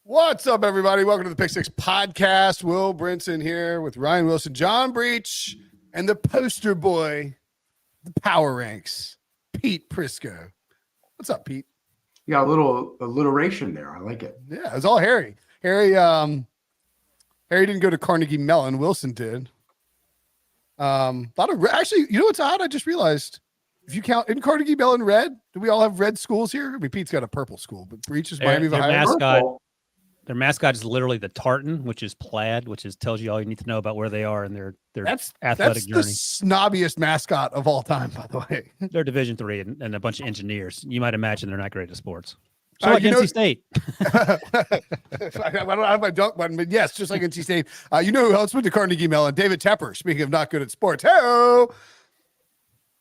What's up, everybody? Welcome to the Pick Six Podcast. Will Brinson here with Ryan Wilson, John Breech, and the poster boy, the power ranks, Pete Prisco. What's up, Pete? You got a little alliteration there. I like it. Yeah, it's all Harry. Harry didn't go to Carnegie Mellon. Wilson did. Actually, you know what's odd? I just realized if you count in Carnegie Mellon red, do we all have red schools here? I mean, Pete's got a purple school, but Breech is Miami of Ohio. Their mascot is literally the tartan, which is plaid, which tells you all you need to know about where they are in their athletic journey. That's the snobbiest mascot of all time, by the way. They're Division III and a bunch of engineers. You might imagine they're not great at sports. So like NC State. I don't have my dunk button, but yes, just like NC State. You know who else went to Carnegie Mellon? David Tepper, speaking of not good at sports. Hey-o!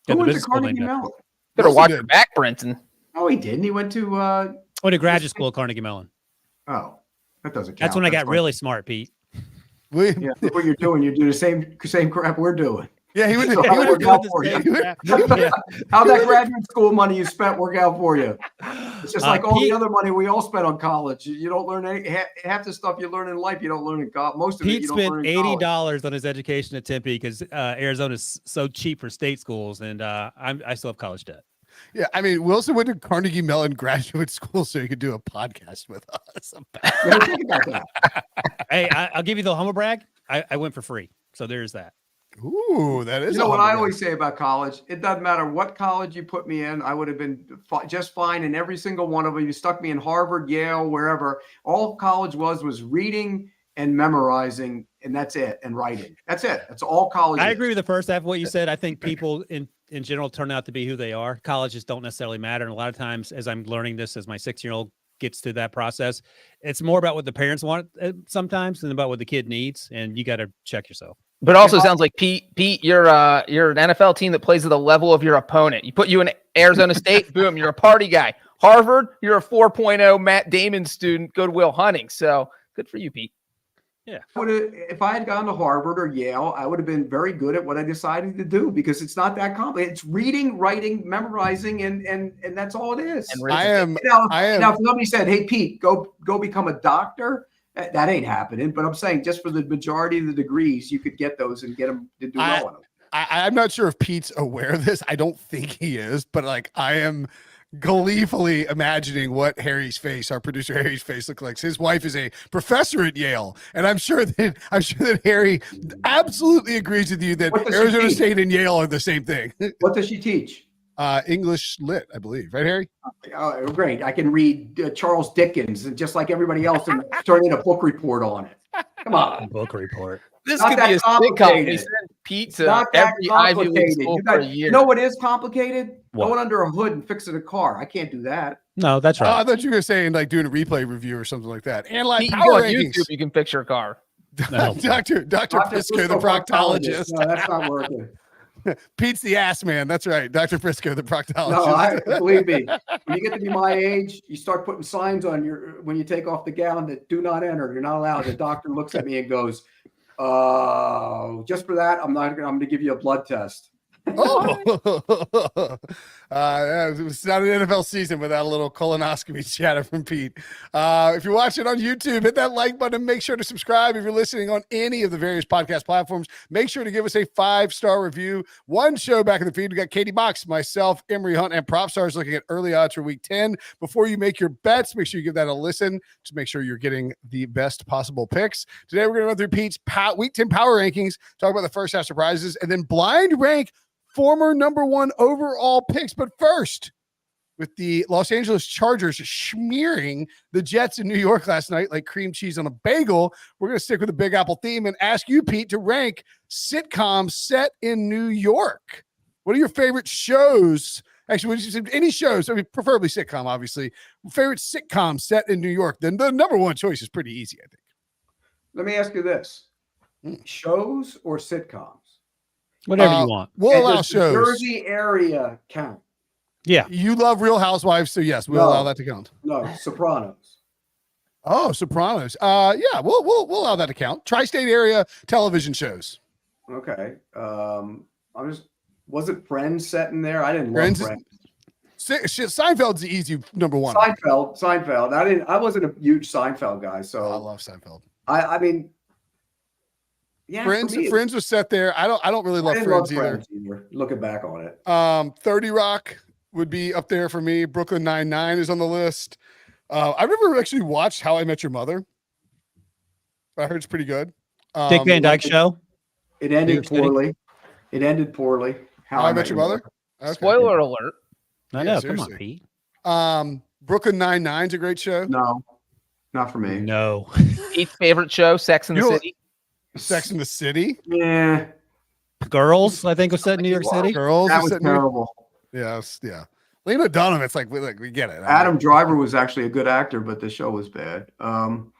Who went to Carnegie Mellon? Better watch your back, Brinson. Oh, he didn't. He went to went to graduate school at Carnegie Mellon. Oh, that doesn't count. That's when I got really smart, Pete. Yeah, what you're doing, you do the same crap we're doing. Yeah, he would So how that graduate school money you spent work out for you? It's just like all the other money we all spent on college. You don't learn half the stuff you learn in life. You don't learn in college. Most of it you don't learn in college. Pete spent $80 on his education at Tempe because Arizona's so cheap for state schools, and I still have college debt. Yeah, I mean, Wilson went to Carnegie Mellon graduate school so he could do a podcast with us. Hey, I'll give you the humble brag. I went for free, so there's that. Ooh, that is. You know what I always say about college? It doesn't matter what college you put me in. I would have been just fine in every single one of them. You stuck me in Harvard, Yale, wherever. All college was reading and memorizing, and that's it, and writing. That's it. That's all college. I agree with the first half of what you said. I think people in general turn out to be who they are. Colleges don't necessarily matter. And a lot of times, as I'm learning this, as my 6-year-old gets through that process, it's more about what the parents want sometimes than about what the kid needs. And you got to check yourself. But it also sounds like Pete, you're an NFL team that plays at the level of your opponent. You put you in Arizona State, boom, you're a party guy. Harvard, you're a 4.0 Matt Damon student, Goodwill Hunting. So good for you, Pete. Yeah. If I had gone to Harvard or Yale, I would have been very good at what I decided to do because it's not that complicated. It's reading, writing, memorizing, and that's all it is. And Now, if somebody said, "Hey, Pete, go become a doctor," that ain't happening. But I'm saying just for the majority of the degrees, you could get those and get them to do well on them. I'm not sure if Pete's aware of this. I don't think he is, but like I am gleefully imagining what Harry's face, our producer Harry's face, looks like. His wife is a professor at Yale, and I'm sure that Harry absolutely agrees with you that Arizona State and Yale are the same thing. What does she teach? English lit, I believe, right, Harry? Oh, great! I can read Charles Dickens and just like everybody else, and turn in a book report on it. Come on, book report. This could be a sitcom. They send pizza every Ivy League school for a year. You know what is complicated? What? Going under a hood and fixing a car. I can't do that. No, that's right. I thought you were saying like doing a replay review or something like that. And like Pete, power on rankings. YouTube, you can fix your car. No. Dr. Prisco, the proctologist. No, that's not working. Pete's the ass man. That's right. Dr. Prisco, the proctologist. No, believe me. When you get to be my age, you start putting signs on when you take off the gown that do not enter. You're not allowed. The doctor looks at me and goes, just for that, I'm going to give you a blood test. It's not an NFL season without a little colonoscopy chatter from Pete. If you're watching on YouTube, hit that like button. Make sure to subscribe. If you're listening on any of the various podcast platforms, make sure to give us a 5-star review. One show back in the feed, we got Katie Box, myself, Emery Hunt, and Prop Stars looking at early odds for week 10. Before you make your bets, make sure you give that a listen to make sure you're getting the best possible picks. Today, we're going to run through Pete's week 10 power rankings, talk about the first half surprises, and then blind rank former number 1 overall picks. But first, with the Los Angeles Chargers smearing the Jets in New York last night like cream cheese on a bagel, we're going to stick with the Big Apple theme and ask you, Pete, to rank sitcoms set in New York. What are your favorite shows? Actually, any shows, I mean, preferably sitcom, obviously. Favorite sitcom set in New York? Then the number 1 choice is pretty easy, I think. Let me ask you this. Shows or sitcoms? Whatever you want. We'll allow shows. Jersey area count. Yeah. You love Real Housewives, so yes, we'll allow that to count. No, Sopranos. Oh, Sopranos. Yeah, we'll allow that to count. Tri-state area television shows. Okay. Was it Friends set in there? I didn't love Friends. Seinfeld's the easy number one. Seinfeld. I wasn't a huge Seinfeld guy, so I love Seinfeld. I mean, yeah. Friends was set there. I don't really love Friends either. Looking back on it, 30 Rock would be up there for me. Brooklyn Nine-Nine is on the list. I never actually watched How I Met Your Mother. I heard it's pretty good. Dick Van Dyke Show. It ended poorly. How I Met Your Mother. Okay. Spoiler alert. I know. Come on, Pete. Brooklyn Nine-Nine's a great show. No, not for me. No. Pete's favorite show, Sex and the City. Sex in the City. Yeah. Girls, I think was set in New York City. Girls. That was terrible. Yes. Yeah. Lena Dunham. It's like we get it. Adam Driver was actually a good actor, but the show was bad. I'm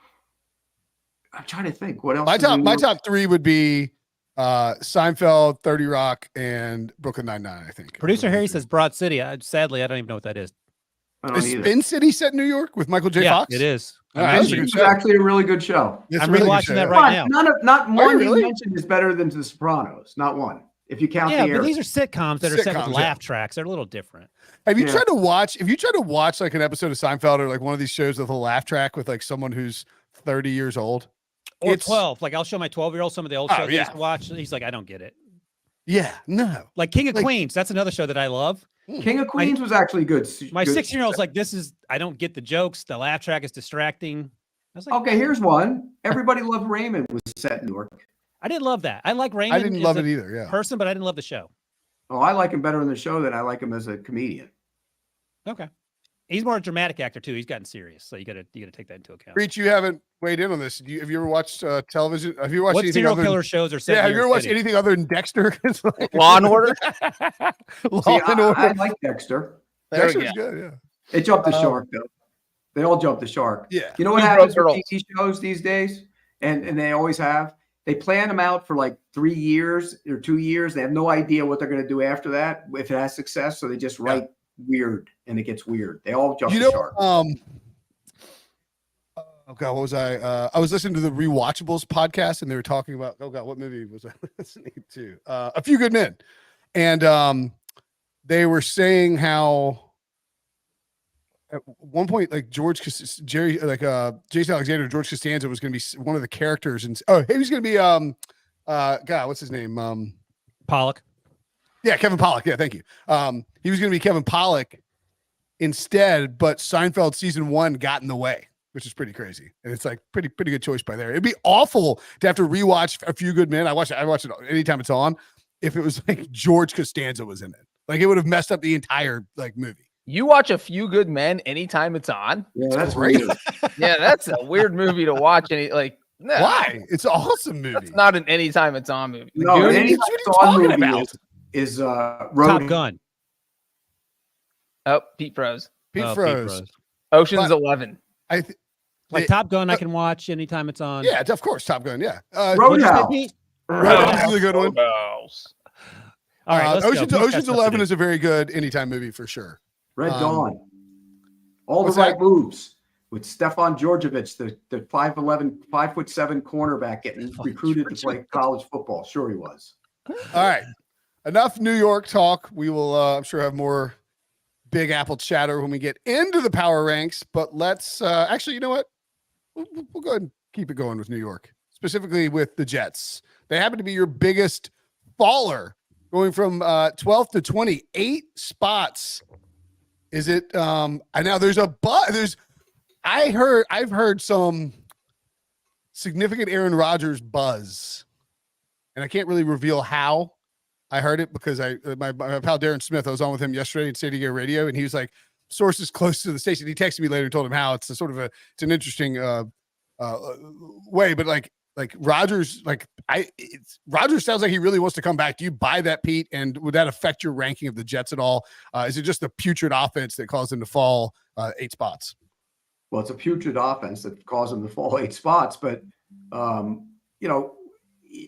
trying to think. What else? My top three would be Seinfeld, 30 Rock, and Brooklyn Nine-Nine, I think. Producer Harry says Broad City. Sadly, I don't even know what that is. Is Spin City set in New York with Michael J. Fox? It is. It's actually a really good show. I'm rewatching that right now. Not one you mentioned is better than The Sopranos. Not one. If you count the but these are sitcoms that are set with laugh tracks. They're a little different. Have you tried to watch? If you try to watch like an episode of Seinfeld or like one of these shows with a laugh track with like someone who's 30 years old, or 12, like I'll show my 12-year-old some of the old shows he used to watch. He's like, I don't get it. Yeah, no. Like King of Queens. That's another show that I love. King of Queens was actually good. My 6-year-old's like, I don't get the jokes. The laugh track is distracting. I was like, okay, here's one. Everybody Loved Raymond was set in New York. I didn't love that. I like Raymond. I didn't love it either. Yeah. Person, but I didn't love the show. Oh, I like him better in the show than I like him as a comedian. Okay. He's more a dramatic actor too. He's gotten serious, so you gotta take that into account. Breech, you haven't weighed in on this. Have you ever watched television? Have you watched what anything serial other killer shows are set? Yeah, have you ever watched anything other than Dexter? Law and Order. I like Dexter. Dexter's good. Yeah. They jumped the shark though. They all jumped the shark. Yeah. You know what happens with TV shows these days, and they always have. They plan them out for like 3 years or 2 years. They have no idea what they're going to do after that if it has success. So they just write weird, and it gets weird. They all jump the shark. Oh God, what was I? I was listening to the Rewatchables podcast, and they were talking about. Oh God, what movie was I listening to? A Few Good Men, and they were saying how at one point, like Jason Alexander, George Costanza was going to be one of the characters, and he was going to be God, what's his name? Pollock. Yeah, Kevin Pollock. Yeah, thank you. He was going to be Kevin Pollock instead, but Seinfeld season 1 got in the way, which is pretty crazy. And it's like pretty good choice by there. It'd be awful to have to rewatch A Few Good Men. I watch it anytime it's on. If it was like George Costanza was in it, like it would have messed up the entire like movie. You watch A Few Good Men anytime it's on? Yeah, that's great. Yeah, that's a weird movie to watch. Why? It's an awesome movie. It's not an anytime it's on movie. No, anytime it's on movie about is Top Gun. Oh, Pete froze. Pete froze. Ocean's 11. Top Gun, I can watch anytime it's on. Yeah, of course, Top Gun. Yeah, Roadhouse. Roadhouse is a good one. All right, Ocean's 11 is a very good anytime movie for sure. Red Dawn. All the right moves with Stefan Djordjevic, the 5'11", 5'7" cornerback getting recruited to play college football. Sure he was. All right. Enough New York talk. We will, I'm sure, have more Big Apple chatter when we get into the power ranks. But let's actually, you know what? We'll go ahead and keep it going with New York, specifically with the Jets. They happen to be your biggest faller, going from 12th to 28 spots. Is it? I know there's a but. I've heard some significant Aaron Rodgers buzz, and I can't really reveal how I heard it because my pal Darren Smith, I was on with him yesterday at San Diego Radio, and he was like, sources close to the station. He texted me later and told him how it's it's an interesting way, but like Rodgers, Rodgers sounds like he really wants to come back. Do you buy that, Pete? And would that affect your ranking of the Jets at all? Is it just the putrid offense that caused them to fall 8 spots? Well, it's a putrid offense that caused him to fall 8 spots, but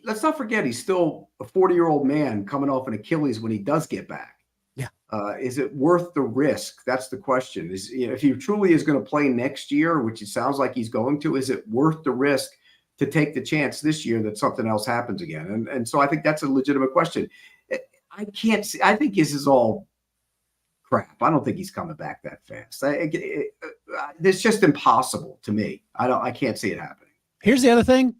let's not forget he's still a 40-year-old man coming off an Achilles when he does get back. Yeah. Is it worth the risk? That's the question. If he truly is going to play next year, which it sounds like he's going to, is it worth the risk to take the chance this year that something else happens again? And so I think that's a legitimate question. I can't see. I think this is all crap. I don't think he's coming back that fast. It's just impossible to me. I can't see it happening. Here's the other thing.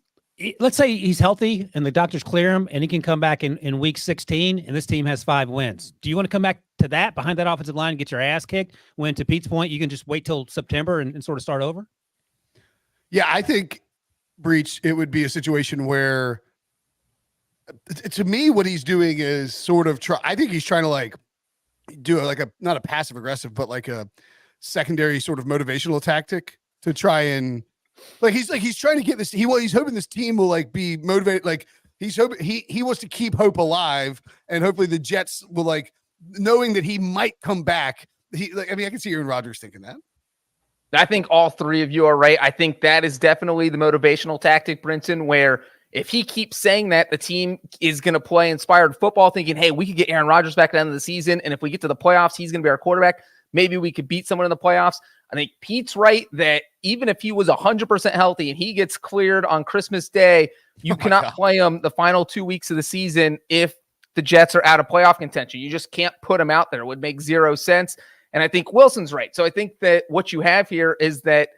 Let's say he's healthy and the doctors clear him and he can come back in week 16 and this team has 5 wins. Do you want to come back to that behind that offensive line and get your ass kicked when, to Pete's point, you can just wait till September and sort of start over? Yeah, I think, Breech, it would be a situation where, to me, what he's doing is sort of I think he's trying to like do not a passive aggressive, but like a secondary sort of motivational tactic to try and he's trying to get this. He's hoping this team will like be motivated. Like he's hoping he wants to keep hope alive, and hopefully the Jets will, like, knowing that he might come back. I can see Aaron Rodgers thinking that. I think all three of you are right. I think that is definitely the motivational tactic, Brinson, where if he keeps saying that, the team is going to play inspired football, thinking, hey, we could get Aaron Rodgers back at the end of the season, and if we get to the playoffs, he's going to be our quarterback. Maybe we could beat someone in the playoffs. I think Pete's right that even if he was 100% healthy and he gets cleared on Christmas Day, you cannot play him the final 2 weeks of the season if the Jets are out of playoff contention. You just can't put him out there. It would make zero sense. And I think Wilson's right. So I think that what you have here is that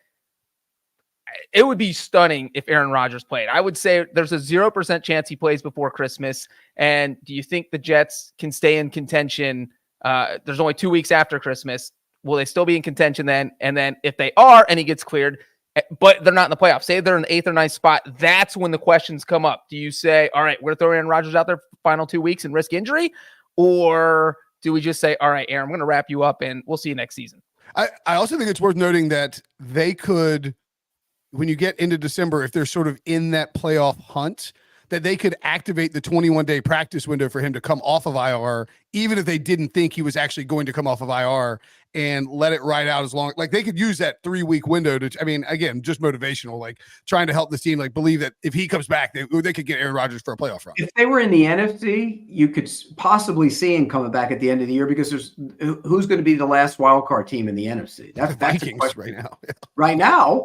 it would be stunning if Aaron Rodgers played. I would say there's a 0% chance he plays before Christmas. And do you think the Jets can stay in contention? There's only 2 weeks after Christmas. Will they still be in contention then? And then if they are and he gets cleared, but they're not in the playoffs, say they're in the 8th or 9th spot, that's when the questions come up. Do you say, all right, we're throwing Aaron Rodgers out there for the final 2 weeks and risk injury? Or do we just say, all right, Aaron, I'm going to wrap you up and we'll see you next season? I also think it's worth noting that they could, when you get into December, if they're sort of in that playoff hunt, that they could activate the 21-day practice window for him to come off of IR, even if they didn't think he was actually going to come off of IR, and let it ride out as long. Like, they could use that 3-week window to, again, just motivational, like trying to help this team, like, believe that if he comes back, they could get Aaron Rodgers for a playoff run. If they were in the NFC, you could possibly see him coming back at the end of the year, because who's going to be the last wild card team in the NFC? That's Vikings right now. Right now,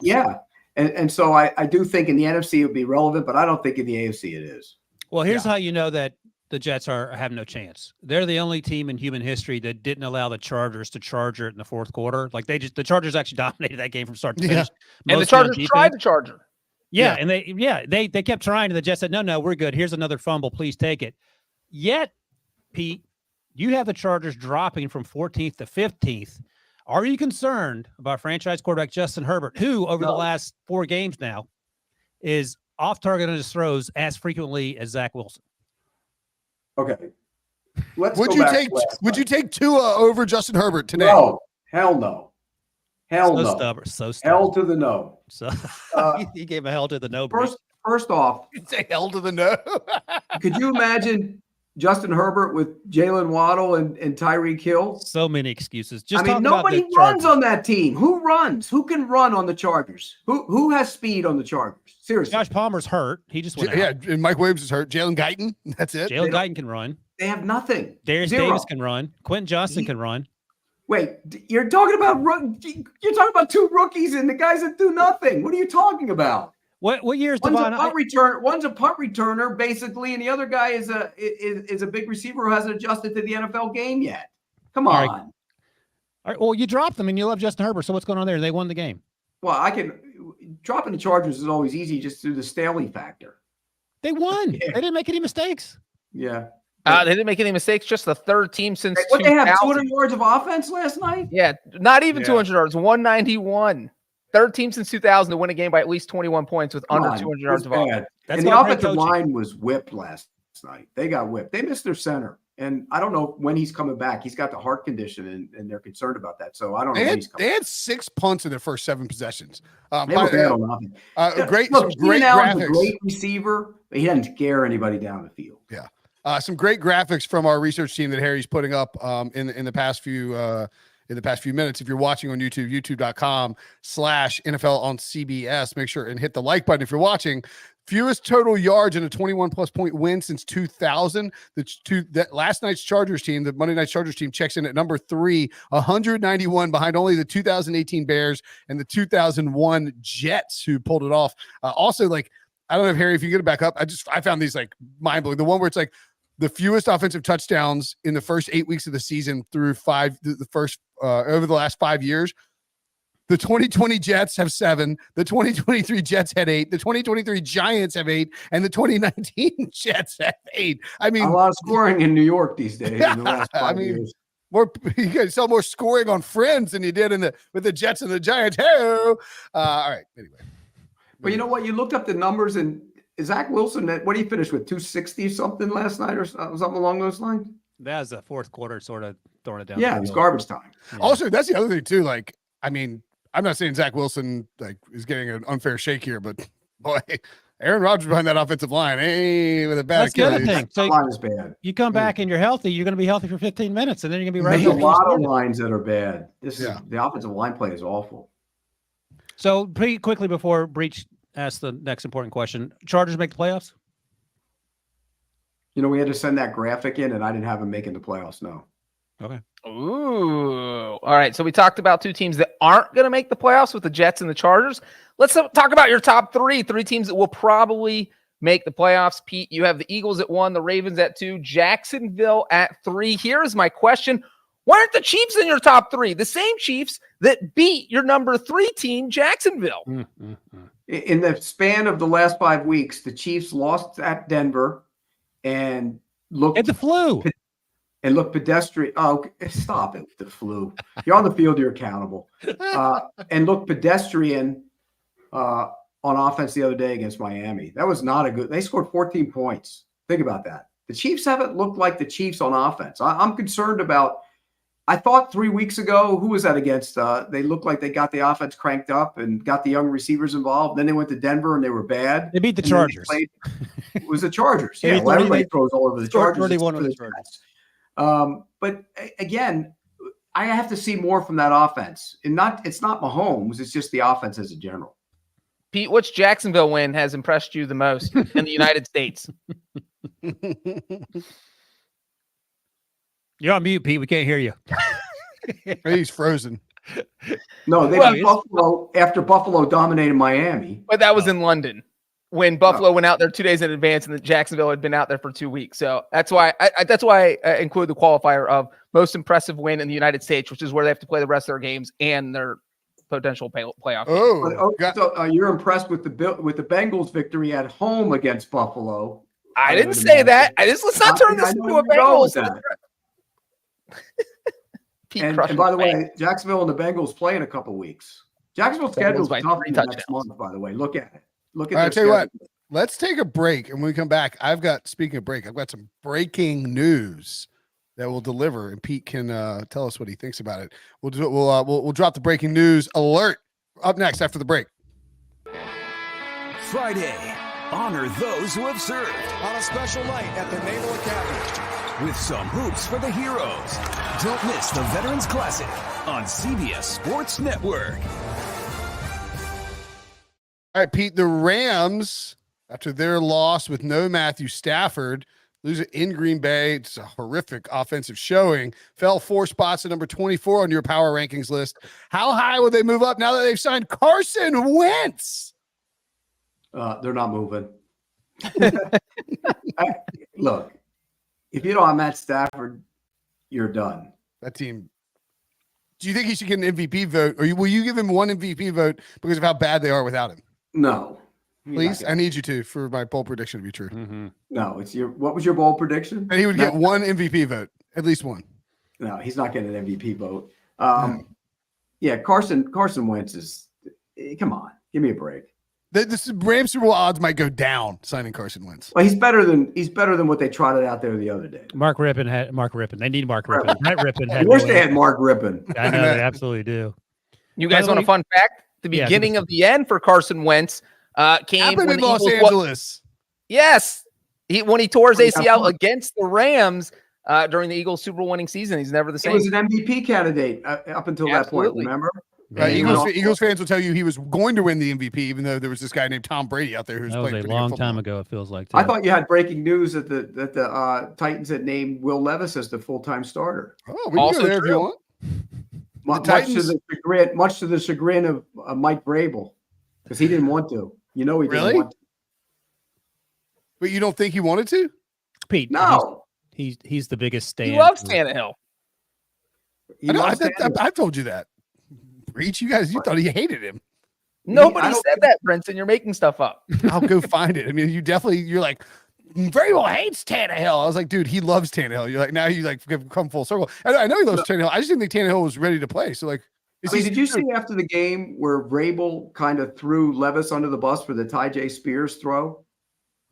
yeah. And so I do think in the NFC it would be relevant, but I don't think in the AFC it is. Well, here's how you know that the Jets have no chance. They're the only team in human history that didn't allow the Chargers to charge it in the fourth quarter. Like, the Chargers actually dominated that game from start to finish. And the Chargers tried the Charger. And they kept trying, and the Jets said, no, we're good. Here's another fumble. Please take it. Yet, Pete, you have the Chargers dropping from 14th to 15th. Are you concerned about franchise quarterback Justin Herbert, who over the last 4 games now is off target on his throws as frequently as Zach Wilson? Okay. Would you take Tua over Justin Herbert today? No. Hell no. Hell no. Stubborn. So stubborn. Hell to the no. So he gave a hell to the no. First off, you'd say hell to the no. Could you imagine Justin Herbert with Jalen Waddle and Tyreek Hill? So many excuses. Nobody runs on that team. Who runs? Who can run on the Chargers? Who has speed on the Chargers? Seriously. Josh Palmer's hurt. He just went out. Yeah, and Mike Williams is hurt. Jalen Guyton, that's it. Jalen Guyton can run. They have nothing. Darius Davis can run. Quentin Johnston can run. Wait, you're talking about 2 rookies and the guys that do nothing. What are you talking about? What year is one's Devon? One's a punt returner, basically, and the other guy is a big receiver who hasn't adjusted to the NFL game yet. Come on. All right. Well, you dropped them, and you love Justin Herbert. So what's going on there? They won the game. Well, dropping the Chargers is always easy just through the Staley factor. They won. They didn't make any mistakes. Yeah. They didn't make any mistakes. Just the 3rd team since 2000. They have 200 yards of offense last night? Yeah, not even 200 yards. 191. 3rd team since 2000 to win a game by at least 21 points with under 200 yards of offense. And the offensive line was whipped last night. They got whipped. They missed their center. And I don't know when he's coming back. He's got the heart condition, and they're concerned about that. So I don't know when he's coming back. They had 6 punts in their first 7 possessions. They were bad on offense. Great Allen's graphics. A great receiver, but he doesn't scare anybody down the field. Yeah. Some great graphics from our research team that Harry's putting up in the past few minutes. If you're watching on YouTube, youtube.com/NFL on CBS, make sure and hit the like button if you're watching. Fewest total yards in a 21+ point win since 2000. That last night's Chargers team, the Monday night Chargers team, checks in at number 3, 191 behind only the 2018 Bears and the 2001 Jets, who pulled it off. Also, like, I don't know if Harry, if you get it back up, I found these like mind blowing. The one where it's like the fewest offensive touchdowns in the first 8 weeks of the season through over the last 5 years. The 2020 Jets have 7. The 2023 Jets had 8. The 2023 Giants have 8, and the 2019 Jets have 8. I mean, a lot of scoring in New York these days. In the last 5 years. You guys saw more scoring on Friends than you did with the Jets and the Giants. Hey, all right. Anyway, but you know what? You looked up the numbers, and Zach Wilson. What did he finish with? 260 something last night, or something along those lines. That was the fourth quarter, sort of throwing it down. Yeah, it was garbage time. Yeah. Also, that's the other thing too. Like, I mean, I'm not saying Zach Wilson is getting an unfair shake here, but boy, Aaron Rodgers behind that offensive line, hey, with a bad That's the other Achilles. thing. So line is bad. you come back and you're healthy, you're going to be healthy for 15 minutes, and then you're going to be right. There's a lot of lines that are bad. The offensive line play is awful. So pretty quickly before Breech asks the next important question, Chargers make the playoffs? You know, we had to send that graphic in, and I didn't have them making the playoffs. No. Okay. Ooh. All right. So we talked about two teams that aren't going to make the playoffs with the Jets and the Chargers. Let's talk about your top three teams that will probably make the playoffs. Pete, you have the Eagles at 1, the Ravens at 2, Jacksonville at 3. Here's my question. Why aren't the Chiefs in your top 3? The same Chiefs that beat your number 3 team, Jacksonville. In the span of the last 5 weeks, the Chiefs lost at Denver and looked It's the flu. And look pedestrian. Oh, stop it with the flu. You're on the field, you're accountable. And look pedestrian on offense the other day against Miami. That was not a good. They scored 14 points. Think about that. The Chiefs haven't looked like the Chiefs on offense. I'm concerned about. I thought 3 weeks ago, who was that against? They looked like they got the offense cranked up and got the young receivers involved. Then they went to Denver and they were bad. They beat the Chargers. It was the Chargers. They Yeah, beat well, 30, everybody throws all over the Chargers. 31 of the Chargers. But again, I have to see more from that offense. And it's not Mahomes, it's just the offense as a general. Pete, which Jacksonville win has impressed you the most in the United States? You're on mute, Pete. We can't hear you. He's frozen. No, they beat Buffalo after Buffalo dominated Miami. But that was in London when Buffalo went out there 2 days in advance and Jacksonville had been out there for 2 weeks. So that's why I include the qualifier of most impressive win in the United States, which is where they have to play the rest of their games and their potential playoff. So you're impressed with the Bengals victory at home against Buffalo? I didn't say that. Let's not turn this into a Bengals. And by the way, Jacksonville and the Bengals play in a couple weeks. Jacksonville's schedule is tough next month, by the way. Look at it. Look at. I'll tell you what. Let's take a break, and when we come back, speaking of break, I've got some breaking news that we'll deliver, and Pete can tell us what he thinks about it. We'll drop the breaking news alert up next after the break. Friday, honor those who have served on a special night at the Naval Academy. with some hoops for the heroes. Don't miss the Veterans Classic on CBS Sports Network. All right, Pete, the Rams, after their loss with no Matthew Stafford, lose it in Green Bay. It's a horrific offensive showing. Fell 4 spots to number 24 on your power rankings list. How high will they move up now that they've signed Carson Wentz? They're not moving. Look, if you don't have Matt Stafford, you're done. That team. Do you think he should get an MVP vote, or will you give him one MVP vote because of how bad they are without him? No. Please, I need you to for my bold prediction to be true. Mm-hmm. No, what was your bold prediction? And he would get one MVP vote, at least one. No, he's not getting an MVP vote. Yeah, Carson Wentz is. Come on, give me a break. The Rams Super Bowl odds might go down signing Carson Wentz. Well, he's better than what they trotted out there the other day. Mark Rippon. They need Mark Rippon. Brett Rippon. I wish they had Mark Rippon. I know they absolutely do. You guys want a fun fact? The beginning of the end for Carson Wentz came happened when in Los Angeles. Yes, when he tore his ACL against the Rams during the Eagles Super Bowl winning season. He's never the same. He was an MVP candidate up until that point. Remember? Eagles fans will tell you he was going to win the MVP, even though there was this guy named Tom Brady out there who's that was playing a long time ago. It feels like. I thought you had breaking news that the Titans had named Will Levis as the full-time starter. Oh, we can go there if you want. Much to the chagrin of Mike Vrabel, because he didn't want to. He didn't want to. But you don't think he wanted to? Pete, no. He's the biggest stand. He loves Tannehill. He I know, loves Tannehill. I've told you that. Breach, you thought he hated him. Nobody said that, Brinson. You're making stuff up. I'll go find it. I mean, you're like, very well hates Tannehill. I was like, dude, he loves Tannehill. You're like, now you like come full circle. I know he loves Tannehill. I just didn't think Tannehill was ready to play. So like, did you see after the game where Vrabel kind of threw Levis under the bus for the Ty J. Spears throw?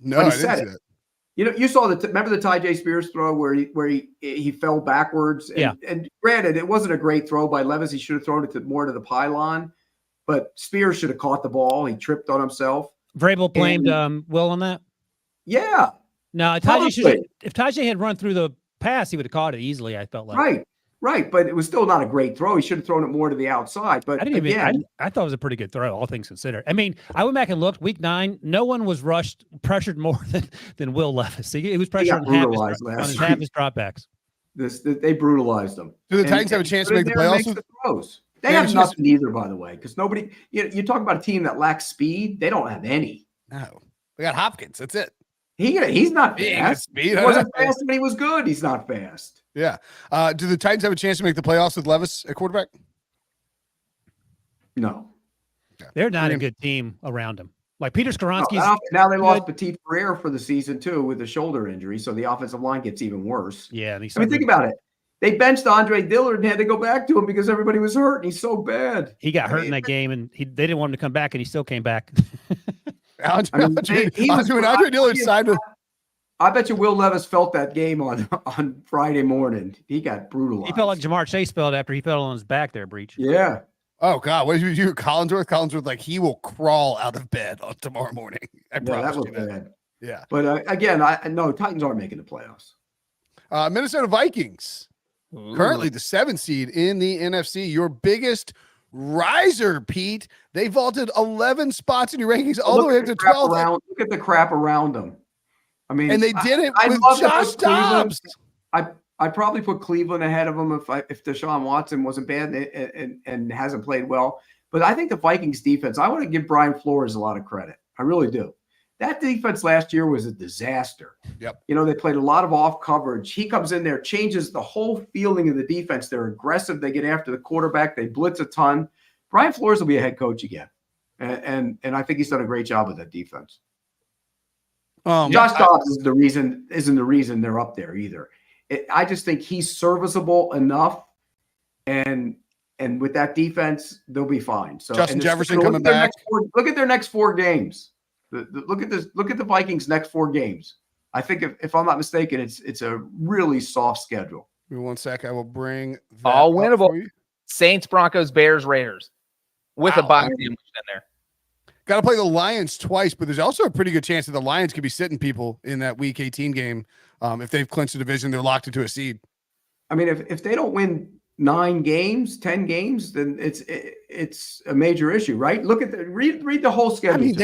No, I didn't see that. You saw remember the Ty J. Spears throw where he fell backwards. And granted, it wasn't a great throw by Levis. He should have thrown it more to the pylon, but Spears should have caught the ball. He tripped on himself. Vrabel blamed Will on that. Yeah. No, if Tajay had run through the pass, he would have caught it easily. I felt like right, but it was still not a great throw. He should have thrown it more to the outside. But I thought it was a pretty good throw, all things considered. I mean, I went back and looked. Week 9, no one was pressured more than Will Levis. He was pressured on half his dropbacks. They brutalized him. Do the Titans have a chance to make the playoffs? They have nothing either, by the way, because nobody. You talk about a team that lacks speed. They don't have any. No, they got Hopkins. That's it. He's not fast. He wasn't fast when he was good. He's not fast. Yeah. Do the Titans have a chance to make the playoffs with Levis at quarterback? No. They're not a good team around him. Like Peter Skoronski's. Now they lost Petit Ferrer for the season too with the shoulder injury, so the offensive line gets even worse. Yeah. Think about it. They benched Andre Dillard and had to go back to him because everybody was hurt, and he's so bad. He got hurt in that game, and they didn't want him to come back, and he still came back. Andre Dillard signed with. I bet you Will Levis felt that game on Friday morning. He got brutalized. He felt like Jamar Chase felt after he fell on his back there, Breech. Yeah. Oh God, what did you do, Collinsworth? Collinsworth, like he will crawl out of bed on tomorrow morning. I promise you that. Bad. Yeah. But again, Titans aren't making the playoffs. Minnesota Vikings, currently the 7th seed in the NFC. Your biggest riser, Pete. They vaulted 11 spots in your rankings all the way up to 12. Look at the crap around them. I mean, and they did it with Josh Dobbs. I'd probably put Cleveland ahead of them if Deshaun Watson wasn't bad and hasn't played well. But I think the Vikings defense, I want to give Brian Flores a lot of credit. I really do. That defense last year was a disaster. Yep. They played a lot of off coverage. He comes in there, changes the whole feeling of the defense. They're aggressive. They get after the quarterback. They blitz a ton. Brian Flores will be a head coach again. And I think he's done a great job with that defense. Josh Dobbs isn't the reason they're up there either. I just think he's serviceable enough, and with that defense, they'll be fine. So Justin Jefferson coming back. Look at their next 4 games. Look at this. Look at the Vikings' next 4 games. I think if I'm not mistaken, it's a really soft schedule. Give me 1 sec. I will bring that all winnable. Saints, Broncos, Bears, Raiders, with a bye in there. Got to play the Lions twice, but there's also a pretty good chance that the Lions could be sitting people in that Week 18 game. If they've clinched the division, they're locked into a seed. I mean, if they don't win 9 games, 10 games, then it's a major issue, right? Look at read the whole schedule. I mean,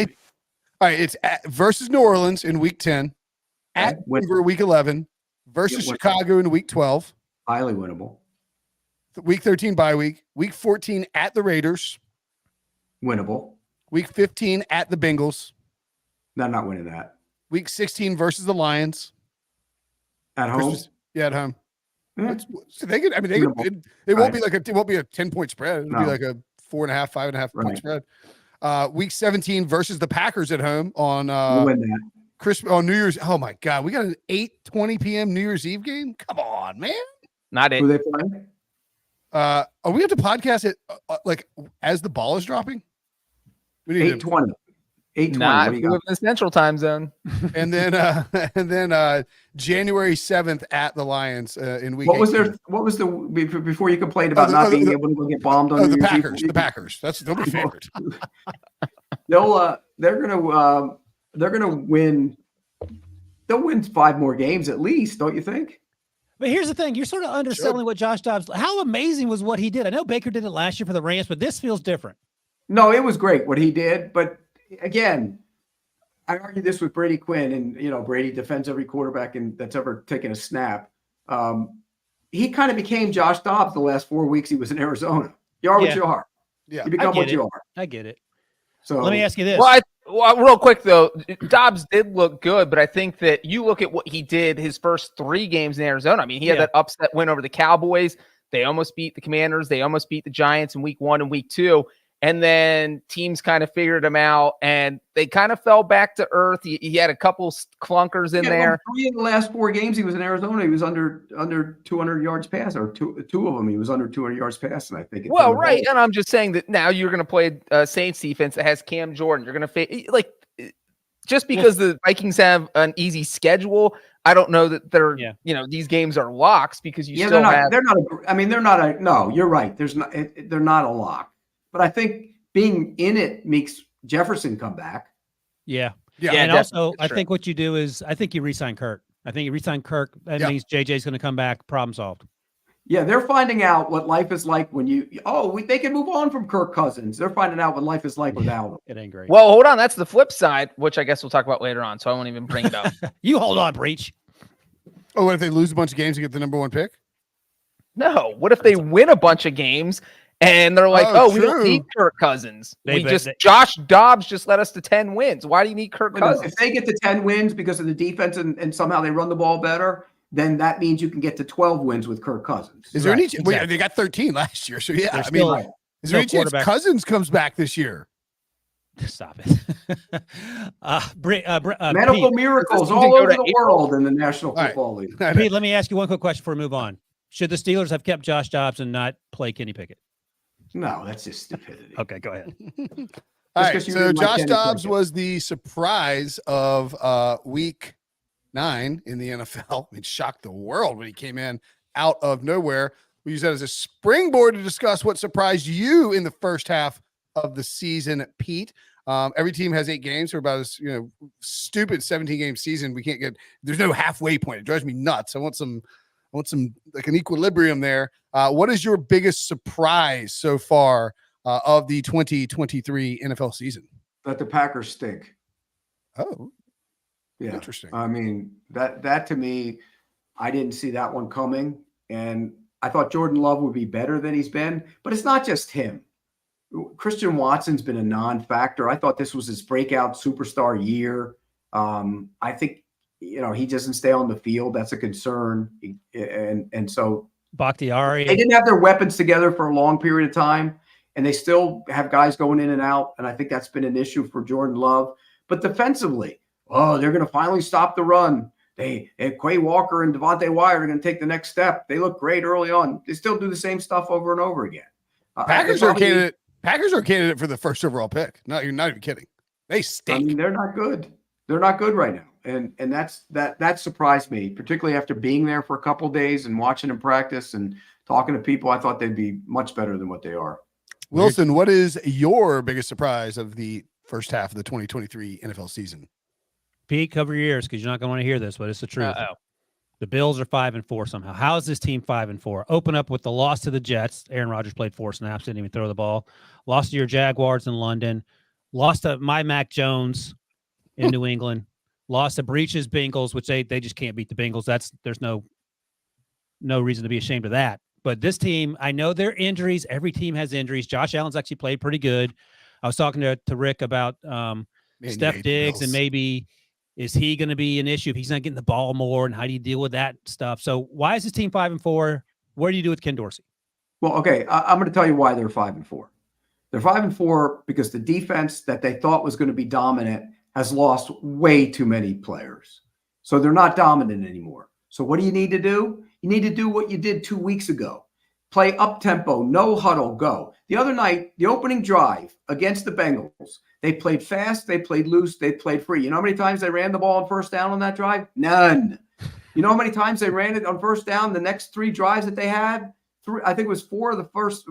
all right. It's versus New Orleans in Week 10, at Denver Week 11, versus Chicago in Week 12, highly winnable. Week 13 bye week, Week 14 at the Raiders, winnable. Week 15 at the Bengals. They're not winning that. Week 16 versus the Lions. At home? At home. Yeah. So they could. I mean, it won't be like it won't be a 10-point spread. It'll be like a 4.5, 5.5 point spread. Week 17 versus the Packers at home on win that. On New Year's. Oh my God, we got an 8:20 p.m. New Year's Eve game. Come on, man. Not it. Who they playing? We have to podcast it like as the ball is dropping. We need 8:20. 8:20. Not if you live in the Central Time Zone. And then January 7th at the Lions in Week. What was the before you complained about not being able to go get bombed on the Packers? The Packers. They'll be favored. They're gonna win. They'll win 5 more games at least, don't you think? But here's the thing: you're sort of underselling what Josh Dobbs. How amazing was what he did? I know Baker did it last year for the Rams, but this feels different. No, it was great what he did, but again, I argue this with Brady Quinn, and Brady defends every quarterback that's ever taken a snap. He kind of became Josh Dobbs the last 4 weeks he was in Arizona. You are what you are. Yeah, you become what you are. I get it. So let me ask you this: Well, real quick though, Dobbs did look good, but I think that you look at what he did his first 3 games in Arizona. I mean, he had that upset win over the Cowboys. They almost beat the Commanders. They almost beat the Giants in week 1 and week 2. And then teams kind of figured him out, and they kind of fell back to earth. He had a couple clunkers in there. 3 of the last 4 games he was in Arizona, he was under 200 yards pass, or two of them he was under 200 yards passing, I think. Well, right, and I'm just saying that now you're going to play a Saints defense that has Cam Jordan. You're going to face just because the Vikings have an easy schedule. I don't know that they're these games are locks because you still have. No, you're right. They're not a lock. But I think being in it makes Jefferson come back. Yeah. And also, I think what you do is I think you re-sign Kirk. I think you re-sign Kirk. That means JJ's going to come back. Problem solved. Yeah, they're finding out what life is like when they can move on from Kirk Cousins. They're finding out what life is like without him. It ain't great. Well, hold on. That's the flip side, which I guess we'll talk about later on. So I won't even bring it up. You hold on, Breech. Oh, what if they lose a bunch of games and get the number 1 pick? No. What if they win a bunch of games? And they're like, we don't need Kirk Cousins. Josh Dobbs just led us to 10 wins. Why do you need Kirk Cousins? If they get to 10 wins because of the defense and somehow they run the ball better, then that means you can get to 12 wins with Kirk Cousins. Is there any? Exactly. They got 13 last year, so yeah. Is there any chance Cousins comes back this year? Stop it. Medical miracles all over the world in the National Football League. Pete, let me ask you one quick question before we move on. Should the Steelers have kept Josh Dobbs and not play Kenny Pickett? No, that's just stupidity. Okay, go ahead. All right, so Josh Dobbs was the surprise of week 9 in the NFL. It shocked the world when he came in out of nowhere. We use that as a springboard to discuss what surprised you in the first half of the season, Pete. Every team has 8 games for about this, stupid 17-game season. There's no halfway point. It drives me nuts. I want some like an equilibrium there. What is your biggest surprise so far of the 2023 NFL season? That the Packers stink. Oh, yeah. Interesting. I mean, that to me, I didn't see that one coming. And I thought Jordan Love would be better than he's been, but it's not just him. Christian Watson's been a non-factor. I thought this was his breakout superstar year. I think, he doesn't stay on the field. That's a concern. And so Bakhtiari, they didn't have their weapons together for a long period of time, and they still have guys going in and out. And I think that's been an issue for Jordan Love. But defensively, they're going to finally stop the run. Quay Walker and Devontae Wyatt are going to take the next step. They look great early on. They still do the same stuff over and over again. Packers are a candidate for the first overall pick. No, you're not even kidding. They stink. I mean, they're not good. They're not good right now. And that surprised me, particularly after being there for a couple of days and watching them practice and talking to people. I thought they'd be much better than what they are. Wilson, what is your biggest surprise of the first half of the 2023 NFL season? Pete, cover your ears because you're not going to want to hear this, but it's the truth. The Bills are 5-4 somehow. How is this team 5-4? Open up with the loss to the Jets. Aaron Rodgers played 4 snaps, didn't even throw the ball. Lost to your Jaguars in London. Lost to my Mac Jones in New England. Lost to Breech's Bengals, which they just can't beat the Bengals. There's no reason to be ashamed of that. But this team, I know their injuries. Every team has injuries. Josh Allen's actually played pretty good. I was talking to Rick about Steph Diggs and maybe is he going to be an issue if he's not getting the ball more, and how do you deal with that stuff? So why is this team 5-4? What do you do with Ken Dorsey? Well, okay, I'm going to tell you why they're 5-4. They're 5-4 because the defense that they thought was going to be dominant has lost way too many players. So they're not dominant anymore. So what do you need to do? You need to do what you did 2 weeks ago. Play up-tempo, no huddle, go. The other night, the opening drive against the Bengals, they played fast, they played loose, they played free. You know how many times they ran the ball on first down on that drive? None. You know how many times they ran it on first down the next 3 drives that they had? I think it was 4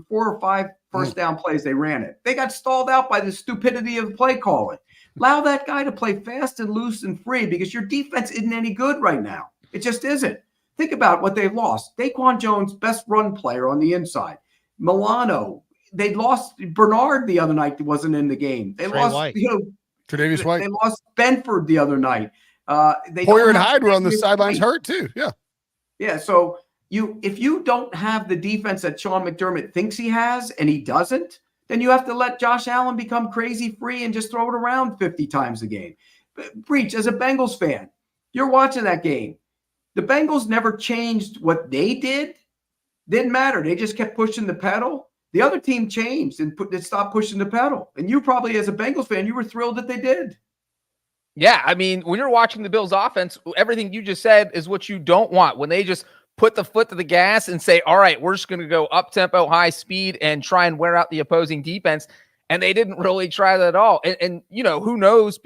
or 5 first down plays they ran it. They got stalled out by the stupidity of the play calling. Allow that guy to play fast and loose and free because your defense isn't any good right now. It just isn't. Think about what they've lost. Daquan Jones, best run player on the inside. Milano. They lost Bernard the other night. Wasn't in the game. They lost Tre'Davious White. They lost Benford the other night. Poyer and Hyde were on the sidelines hurt too. Yeah. Yeah. So if you don't have the defense that Sean McDermott thinks he has and he doesn't, then you have to let Josh Allen become crazy free and just throw it around 50 times a game. Breech, as a Bengals fan, you're watching that game. The Bengals never changed what they did. Didn't matter. They just kept pushing the pedal. The other team changed and stopped pushing the pedal. And you probably, as a Bengals fan, you were thrilled that they did. Yeah, I mean, when you're watching the Bills offense, everything you just said is what you don't want. When they just put the foot to the gas and say, all right, we're just going to go up-tempo, high speed, and try and wear out the opposing defense. And they didn't really try that at all. And you know, who knows?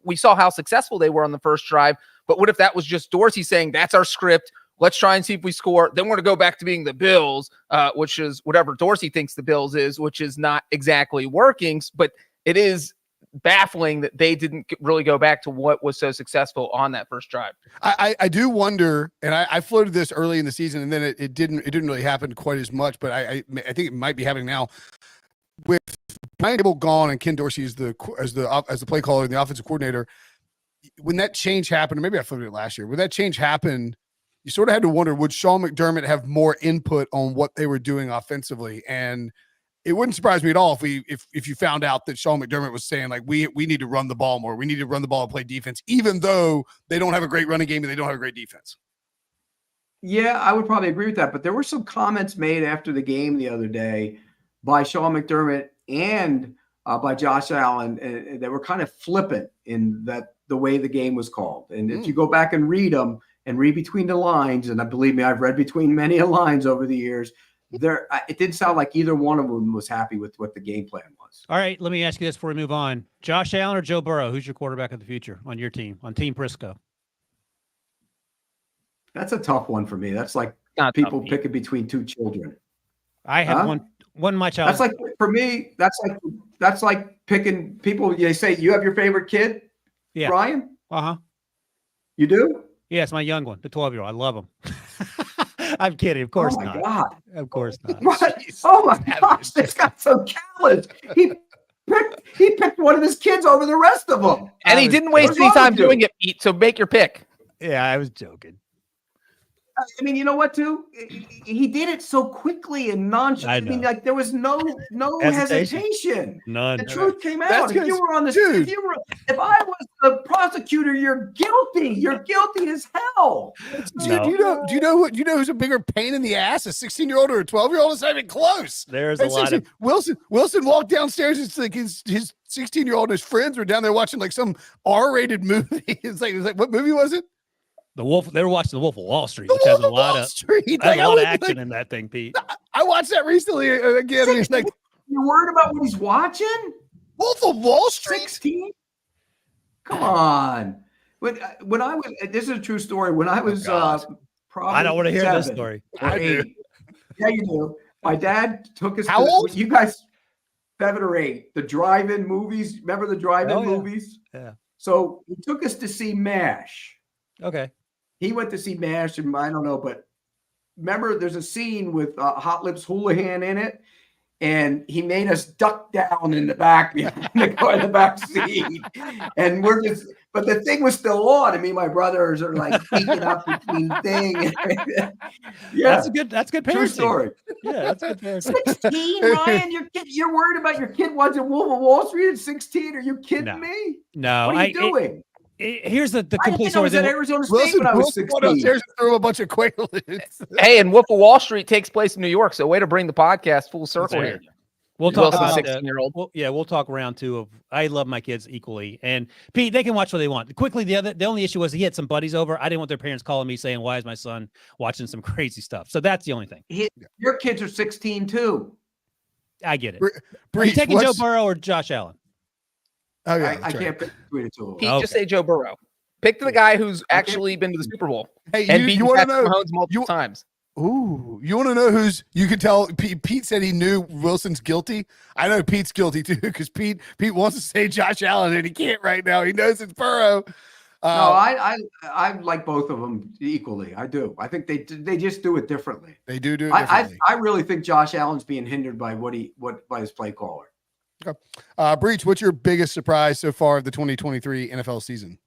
We saw how successful they were on the first drive. But what if that was just Dorsey saying, that's our script. Let's try and see if we score. Then we're going to go back to being the Bills, which is whatever Dorsey thinks the Bills is, which is not exactly working. But it is baffling that they didn't really go back to what was so successful on that first drive. I do wonder, and I floated this early in the season, and then it didn't really happen quite as much, but I think it might be happening now with Brian Dable gone and Ken Dorsey as the play caller and the offensive coordinator. When that change happened, or maybe I floated it last year, when that change happened, you sort of had to wonder, would Sean McDermott have more input on what they were doing offensively? And it wouldn't surprise me at all if you found out that Sean McDermott was saying, like, we need to run the ball more. We need to run the ball and play defense, even though they don't have a great running game and they don't have a great defense. Yeah, I would probably agree with that. But there were some comments made after the game the other day by Sean McDermott and by Josh Allen that were kind of flippant in that the way the game was called. And if you go back and read them and read between the lines, and believe me, I've read between many lines over the years, it didn't sound like either one of them was happy with what the game plan was. All right, let me ask you this before we move on. Josh Allen or Joe Burrow? Who's your quarterback of the future on your team, on Team Prisco? That's a tough one for me. That's like people picking between two children. I have one of my child. That's like, for me, that's like picking people. They say, you have your favorite kid? Yeah. Brian? Uh-huh. You do? Yeah, it's my young one, the 12-year-old. I love him. I'm kidding. Of course not. Oh, my God. Of course not. What? Oh, my gosh. This got so callous. He picked one of his kids over the rest of them. And he didn't waste any time doing it, Pete, so make your pick. Yeah, I was joking. I mean, you know what, too? He did it so quickly and nonchalant. I mean, like, there was no hesitation. None. The truth came out. If you were on the street, if I was the prosecutor, you're guilty. You're guilty as hell. Dude, do you know who's a bigger pain in the ass? A 16-year-old or a 12-year-old? It's not even close. There's a lot of Wilson walked downstairs. It's like his 16-year-old and his friends were down there watching like some R-rated movie. It's like what movie was it? The Wolf. They were watching The Wolf of Wall Street, which has a lot of action in that thing, Pete. I watched that recently again. And it's like, you're worried about what he's watching? Wolf of Wall Street? 16? Come on. When I was, this is a true story. When I was probably I don't want to hear this story. I do. Yeah, you do. My dad took us. How old? You guys, 7 or 8. The drive-in movies. Remember the drive-in movies? Yeah. So he took us to see MASH. Okay. He went to see MASH, and I don't know, but remember there's a scene with Hot Lips Houlihan in it, and he made us duck down in the back behind the back seat, and but the thing was still on, and me and my brothers are like peeking up between thing. Yeah, that's good parenting. True story. Yeah, that's good parenting. 16, Ryan, you're worried about your kid watching Wolf of Wall Street at 16? Are you kidding me? No, what are you doing? Here's the complete story. I was at Arizona State when I was 16. Upstairs and threw a bunch of Quaaludes. Hey, and Wolf of Wall Street takes place in New York, so way to bring the podcast full circle here. We'll talk about 16-year-old. We'll talk round 2 of. I love my kids equally, and Pete, they can watch what they want. Quickly, the only issue was he had some buddies over. I didn't want their parents calling me saying, "Why is my son watching some crazy stuff?" So that's the only thing. Your kids are 16 too. I get it. Are you taking Joe Burrow or Josh Allen? Oh yeah, I can't pick between the two. Pete, just say Joe Burrow. Pick the guy who's actually been to the Super Bowl. Hey, and you want to know Mahomes multiple times. Ooh, you want to know who's? You can tell. Pete said he knew Wilson's guilty. I know Pete's guilty too because Pete wants to say Josh Allen and he can't right now. He knows it's Burrow. No, I like both of them equally. I do. I think they just do it differently. They do it differently. I really think Josh Allen's being hindered by by his play caller. Okay. Breech, what's your biggest surprise so far of the 2023 NFL season?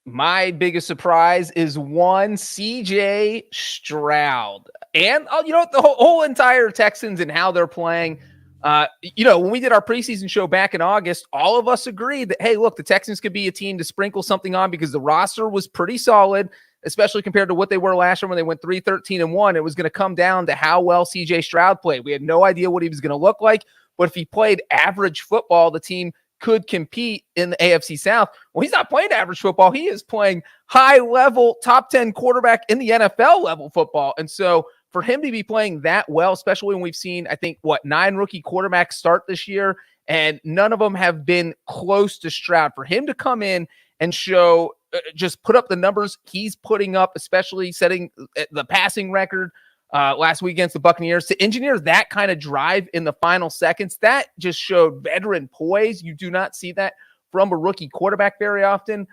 My biggest surprise is one CJ Stroud. And, you know, the whole entire Texans and how they're playing. When we did our preseason show back in August, all of us agreed that, hey, look, the Texans could be a team to sprinkle something on because the roster was pretty solid, especially compared to what they were last year when they went 3-13-1. It was going to come down to how well CJ Stroud played. We had no idea what he was going to look like, but if he played average football, the team could compete in the AFC South. Well, he's not playing average football. He is playing high-level, top 10 quarterback in the NFL level football. And so for him to be playing that well, especially when we've seen, I think, 9 rookie quarterbacks start this year, and none of them have been close to Stroud. For him to come in and show, just put up the numbers he's putting up, especially setting the passing record last week against the Buccaneers, to engineer that kind of drive in the final seconds, that just showed veteran poise. You do not see that from a rookie quarterback very often.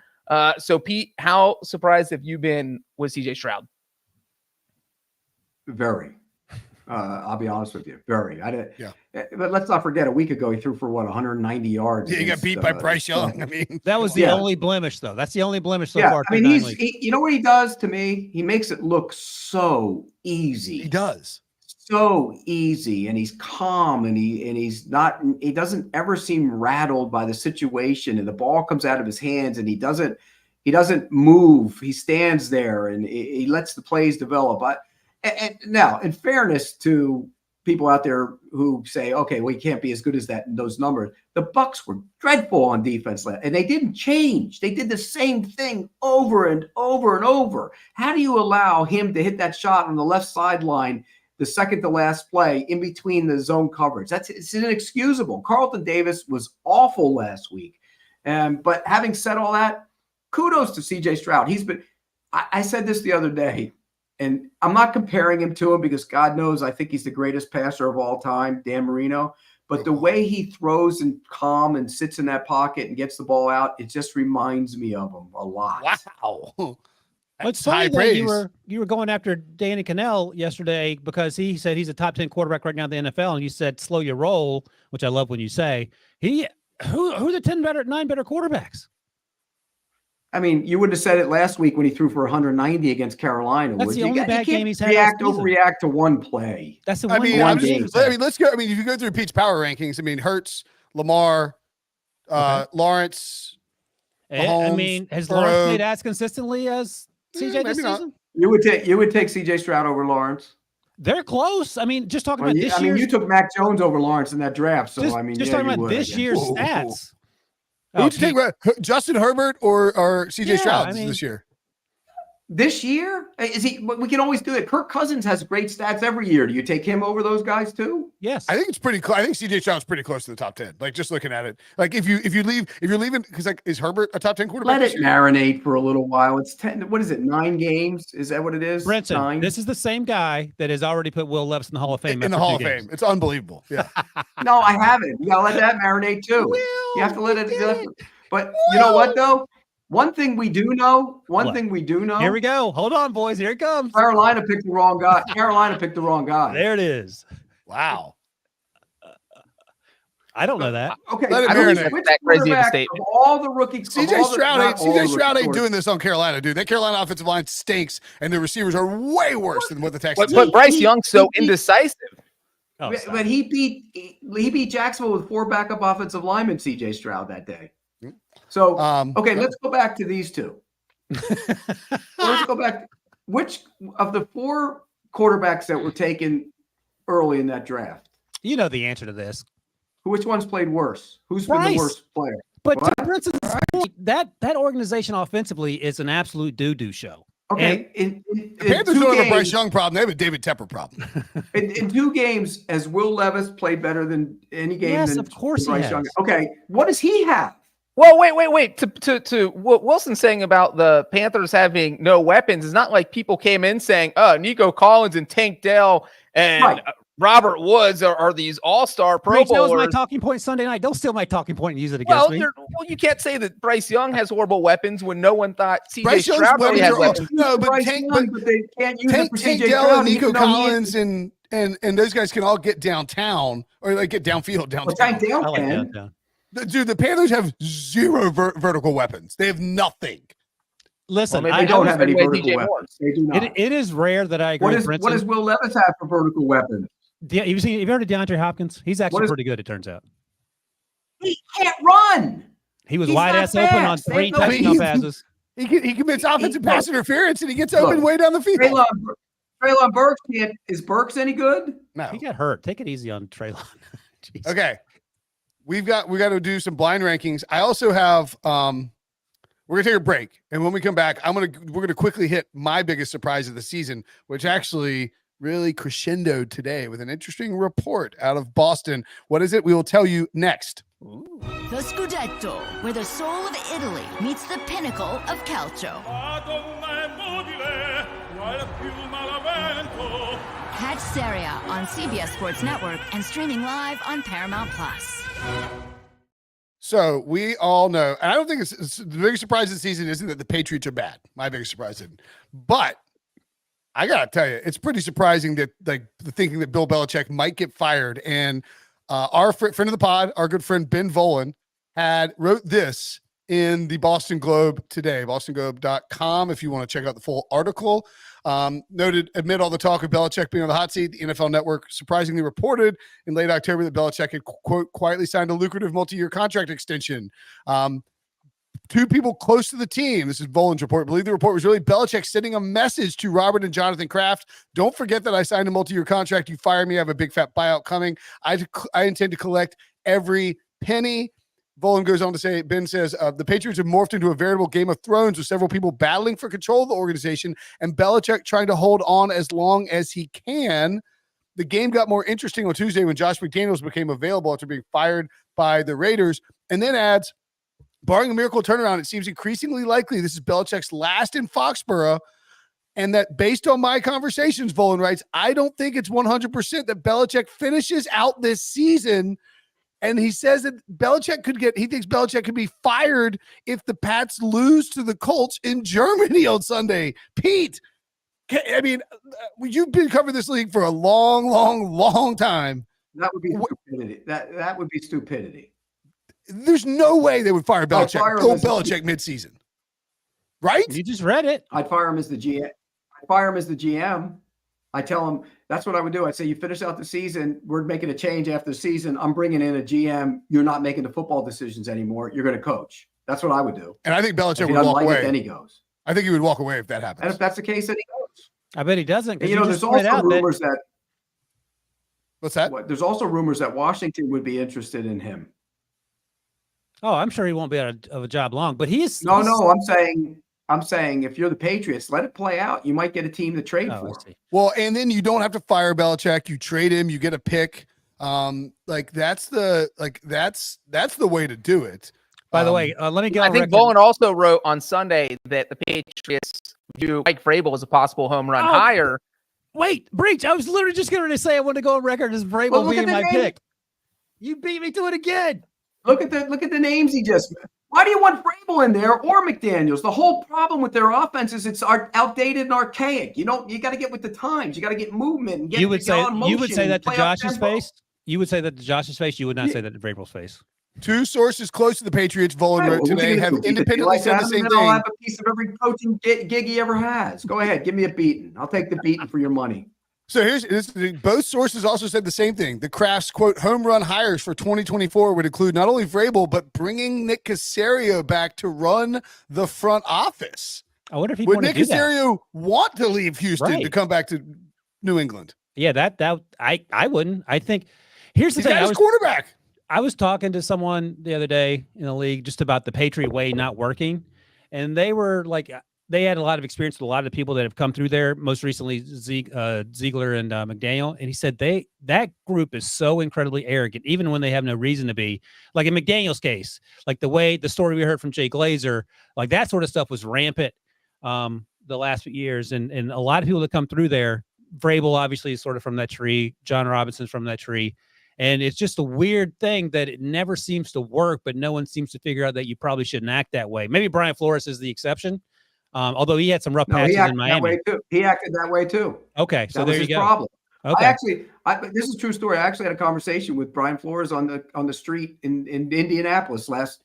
So, Pete, how surprised have you been with CJ Stroud? Very. I'll be honest with you. Very. Yeah. But let's not forget, a week ago he threw for 190 yards. Yeah, he got beat by Bryce Young. I mean, that was the only blemish, though. That's the only blemish so far. I mean, you know what he does to me? He makes it look so easy. He does. So easy, and he's calm, and he doesn't ever seem rattled by the situation, and the ball comes out of his hands, and he doesn't move. He stands there, and he lets the plays develop. And now, in fairness to people out there who say, okay, well, he can't be as good as that in those numbers, the Bucs were dreadful on defense, and they didn't change. They did the same thing over and over and over. How do you allow him to hit that shot on the left sideline, the second to last play, in between the zone coverage? It's inexcusable. Carlton Davis was awful last week. But having said all that, kudos to CJ Stroud. I said this the other day, and I'm not comparing him to him because God knows I think he's the greatest passer of all time, Dan Marino. But the way he throws and calm and sits in that pocket and gets the ball out, it just reminds me of him a lot. Wow. Well, it's funny that you were going after Danny Cannell yesterday because he said he's a top 10 quarterback right now in the NFL, and you said slow your roll, which I love when you say. Who are the 9 better quarterbacks? I mean, you wouldn't have said it last week when he threw for 190 against Carolina. That's the only bad game he's had. Overreact to one play. That's the one. Let's go. I mean, if you go through Pete's power rankings, I mean, Hurts, Lamar, Lawrence. Mahomes, I mean, has Lawrence played as consistently as CJ this season? You would take CJ Stroud over Lawrence. They're close. I mean, just talking about this year. You took Mac Jones over Lawrence in that draft. So just talking about this year's stats. Who'd you take, Justin Herbert or CJ Stroud this year? This year? We can always do it. Kirk Cousins has great stats every year. Do you take him over those guys too? Yes. I think it's pretty close. I think CJ Stroud's pretty close to the top 10. Like, just looking at it. Like, if you're leaving, because is Herbert a top 10 quarterback? Let it marinate for a little while. It's 10. What is it? 9 games? Is that what it is? Brinson, 9? This is the same guy that has already put Will Levis in the Hall of Fame. In the Hall of Fame. It's unbelievable. Yeah. No, I haven't. You gotta let that marinate too. You have to let it. But you know what though? One thing we do know. Here we go. Hold on, boys. Here it comes. Carolina picked the wrong guy. There it is. Wow. I don't know that. Okay. Let it marinate. That crazy of a statement. Of all the rookies, CJ Stroud ain't doing this on Carolina, dude. That Carolina offensive line stinks, and the receivers are way worse than what the Texans. But Bryce Young's so indecisive. But he beat Jacksonville with 4 backup offensive linemen. CJ Stroud that day. So, let's go back to these two. Let's go back. Which of the 4 quarterbacks that were taken early in that draft? You know the answer to this. Which one's played worse? Who's Bryce. been the worst player? But to Brinson's point, that organization offensively is an absolute doo-doo show. Okay. The Panthers don't have a Bryce Young problem. They have a David Tepper problem. in 2 games, has Will Levis played better than any game? Yes, of course Bryce he has. Young? Okay. What does he have? Well, wait. To what Wilson's saying about the Panthers having no weapons is not like people came in saying, Nico Collins and Tank Dell and Robert Woods are these all-star Pro Bowlers. That was my talking point Sunday night. Don't steal my talking point and use it against me. Well, you can't say that Bryce Young has horrible weapons when no one thought CJ Stroud really has weapons. No, but Tank Dell and Nico Collins and those guys can all get downtown or like get downfield. Well, Tank Dell can. Dude, the Panthers have 0 vertical weapons. They have nothing. Listen, they don't have any vertical weapons. They do not. It is rare that I agree with Brinson. What does Will Levis have for vertical weapons? Yeah, have you heard of DeAndre Hopkins? He's actually is- pretty good, it turns out. He can't run. He was He's wide not ass open on fast. 3 Ain't no- touchdown passes. He commits offensive Look, pass interference and he gets open look, way down the field. Treylon Burks can't. Is Burks any good? No. He got hurt. Take it easy on Treylon. Jeez. Okay. We got to do some blind rankings. I also have we're gonna take a break, and when we come back, we're gonna quickly hit my biggest surprise of the season, which actually really crescendoed today with an interesting report out of Boston. What is it? We will tell you next. The Scudetto, where the soul of Italy meets the pinnacle of calcio. Catch Serie A on CBS Sports Network and streaming live on Paramount Plus. So we all know, and I don't think it's the biggest surprise of the season isn't that the Patriots are bad. My biggest surprise isn't. But I gotta tell you, it's pretty surprising that like the thinking that Bill Belichick might get fired. And our friend of the pod, our good friend Ben Volen, wrote this in the Boston Globe today, bostonglobe.com, if you want to check out the full article. Noted, amid all the talk of Belichick being on the hot seat, the NFL Network surprisingly reported in late October that Belichick had, quote, quietly signed a lucrative multi-year contract extension. Two people close to the team, this is Volen's report, believe the report was really Belichick sending a message to Robert and Jonathan Kraft. Don't forget that I signed a multi-year contract. You fire me, I have a big fat buyout coming. I intend to collect every penny. Volen goes on to say, Ben says, the Patriots have morphed into a veritable Game of Thrones with several people battling for control of the organization and Belichick trying to hold on as long as he can. The game got more interesting on Tuesday when Josh McDaniels became available after being fired by the Raiders, and then adds, barring a miracle turnaround, it seems increasingly likely this is Belichick's last in Foxborough, and that based on my conversations, Volen writes, I don't think it's 100% that Belichick finishes out this season. And he says that he thinks Belichick could be fired if the Pats lose to the Colts in Germany on Sunday. Pete, I mean, you've been covering this league for a long, long, long time. That would be stupidity. That would be stupidity. There's no way they would fire Belichick. Go Belichick midseason. Right? You just read it. I'd fire him as the GM. I'd fire him as the GM. I tell him that's what I would do. I'd say, you finish out the season. We're making a change after the season. I'm bringing in a GM. You're not making the football decisions anymore. You're going to coach. That's what I would do. And I think Belichick would doesn't walk like away. it, then he goes. I think he would walk away if that happens. And if that's the case, then he goes. I bet he doesn't. And, there's also rumors that. What's that? There's also rumors that Washington would be interested in him. Oh, I'm sure he won't be out of a job long, but he's No. I'm saying if you're the Patriots, let it play out. You might get a team to trade for. Well, and then you don't have to fire Belichick. You trade him. You get a pick. That's the way to do it. By the way, let me get. I think Volen also wrote on Sunday that the Patriots view Mike Vrabel as a possible home run hire. Wait, Breech! I was literally just going to say I want to go on record as Vrabel being my pick. You beat me to it again. Look at the names he just. Why do you want Vrabel in there or McDaniels? The whole problem with their offense is it's outdated and archaic. You got to get with the times. You got to get movement and get. You would say that to Josh's tempo. face. You would say that to Josh's face. You would not say that to Vrabel's face. Two sources close to the Patriots, Volen wrote today, have independently said the same thing. I'll have a piece of every coaching gig he ever has. Go ahead, give me a beating. I'll take the beating for your money. So both sources also said the same thing. The Kraft's, quote, home run hires for 2024 would include not only Vrabel, but bringing Nick Caserio back to run the front office. I wonder if he would want Nick to do Caserio want to leave Houston to come back to New England? Yeah, I wouldn't. I think here's the thing. He's quarterback. I was talking to someone the other day in the league just about the Patriot way not working, and they were like, they had a lot of experience with a lot of the people that have come through there. Most recently, Ziegler and McDaniel, and he said that group is so incredibly arrogant, even when they have no reason to be. Like in McDaniel's case, like the story we heard from Jay Glazer, like that sort of stuff was rampant the last few years, and a lot of people that come through there. Vrabel obviously is sort of from that tree. John Robinson's from that tree. And it's just a weird thing that it never seems to work, but no one seems to figure out that you probably shouldn't act that way. Maybe Brian Flores is the exception, although he had some rough patches in Miami. He acted that way too. Okay, so there you go. Problem. Okay. This is a true story. I actually had a conversation with Brian Flores on the street in Indianapolis last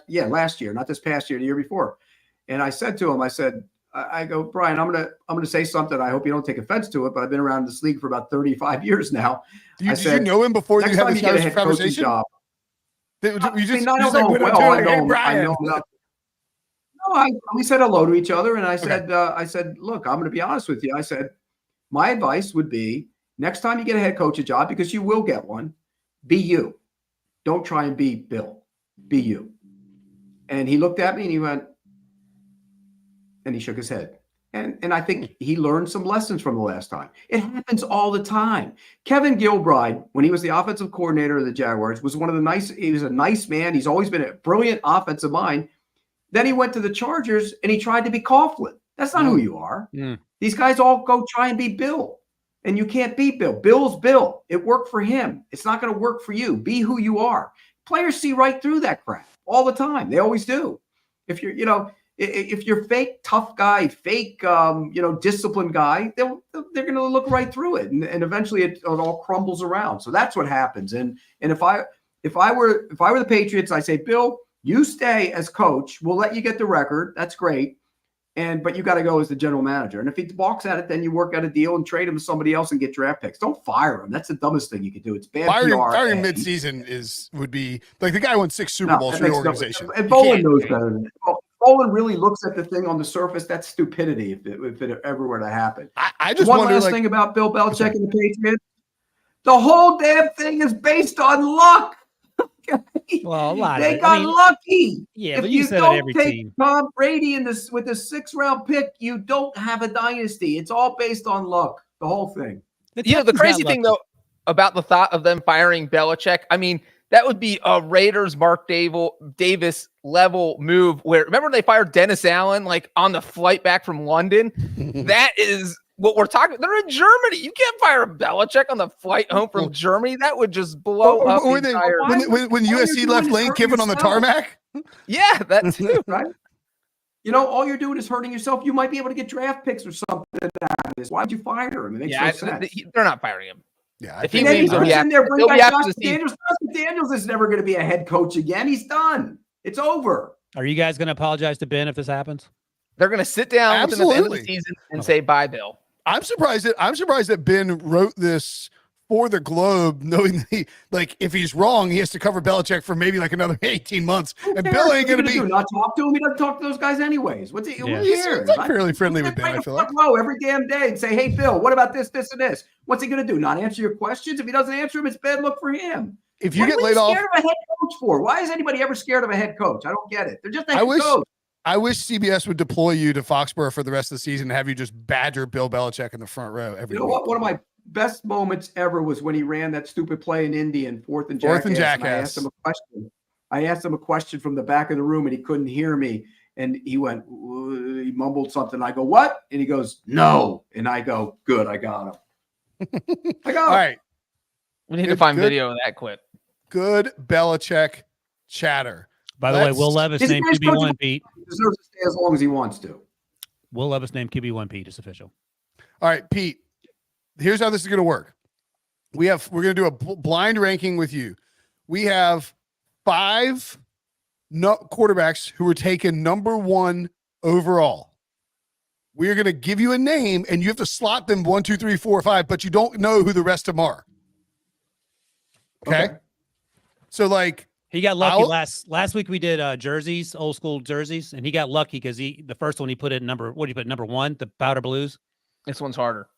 year, not this past year, the year before. And I said to him, I go, Brian, I'm gonna say something. I hope you don't take offense to it, but I've been around this league for about 35 years now. Did you know him before you next had time this you get a head coaching conversation? job. You I just mean, I don't like know went him up to well. him, I "Hey, know him. I know Brian." him. No, we said hello to each other, and I said, look, I'm going to be honest with you. I said, my advice would be next time you get a head coaching job, because you will get one, be you. Don't try and be Bill. Be you. And he looked at me and he went, and he shook his head. And I think he learned some lessons from the last time. It happens all the time. Kevin Gilbride, when he was the offensive coordinator of the Jaguars, he was a nice man. He's always been a brilliant offensive mind. Then he went to the Chargers and he tried to be Coughlin. That's not who you are. These guys all go try and be Bill. And you can't beat Bill. Bill's Bill. It worked for him. It's not going to work for you. Be who you are. Players see right through that crap all the time. They always do. If you're fake tough guy, fake disciplined guy, they're going to look right through it, and eventually it all crumbles around. So that's what happens. And if I were the Patriots, I say, Bill, you stay as coach. We'll let you get the record. That's great. But you got to go as the general manager. And if he balks at it, then you work out a deal and trade him to somebody else and get draft picks. Don't fire him. That's the dumbest thing you could do. It's bad PR. Firing midseason would be like the guy won 6 Super Bowls for the organization. And Bolin knows better than that. Bolin really looks at the thing on the surface. That's stupidity if it ever were to happen. I just one wonder, last thing about Bill Belichick and the Patriots. The whole damn thing is based on luck. Well, a lot they of it. got lucky. Yeah, if but you said it every take team. Tom Brady with the 6th round pick, you don't have a dynasty. It's all based on luck. The whole thing. The crazy thing though about the thought of them firing Belichick, I mean, that would be a Raiders Mark Davis level move. Where remember they fired Dennis Allen like on the flight back from London? That is what we're talking. They're in Germany. You can't fire Belichick on the flight home from Germany. That would just blow up the entire. When USC left Lane Kiffin on the tarmac. Yeah, that too. Right. All you're doing is hurting yourself. You might be able to get draft picks or something out of this. Why would you fire him? It makes no sense. They're not firing him. Yeah, if he leaves, he'll be after the Daniels. Daniels is never going to be a head coach again. He's done. It's over. Are you guys going to apologize to Ben if this happens? They're going to sit down with him at the end of the season and say bye, Bill. I'm surprised that Ben wrote this for the Globe, knowing that if he's wrong, he has to cover Belichick for maybe like another 18 months. And Bill ain't going to be not talk to him. He doesn't talk to those guys anyways. What's he? Yeah. He's fairly friendly with Ben. I feel like every damn day and say, "Hey, Bill, what about this, this, and this?" What's he going to do? Not answer your questions? If he doesn't answer them, it's bad luck for him. If you get laid off, scared of a head coach for? Why is anybody ever scared of a head coach? I don't get it. They're just a head coach. I wish CBS would deploy you to Foxborough for the rest of the season and have you just badger Bill Belichick in the front row every week. What? One of my best moments ever was when he ran that stupid play in Indy in 4th and Jackass. 4th and Jackass. I asked him a question. I asked him a question from the back of the room, and he couldn't hear me. And he went, he mumbled something. I go, "What?" And he goes, "No." And I go, "Good, I got him." I got him. All right. We need to find video of that clip. Good Belichick chatter. By the way, Will Levis named QB1 Pete. He deserves to stay as long as he wants to. Will Levis named QB1 Pete. It's official. All right, Pete. Here's how this is going to work. We're going to do a blind ranking with you. We have 5 quarterbacks who were taken number 1 overall. We are going to give you a name, and you have to slot them 1, 2, 3, 4, 5, but you don't know who the rest of them are. Okay. So he got lucky last week. We did jerseys, old school jerseys, and he got lucky because the first one he put in number 1, the powder blues. This one's harder.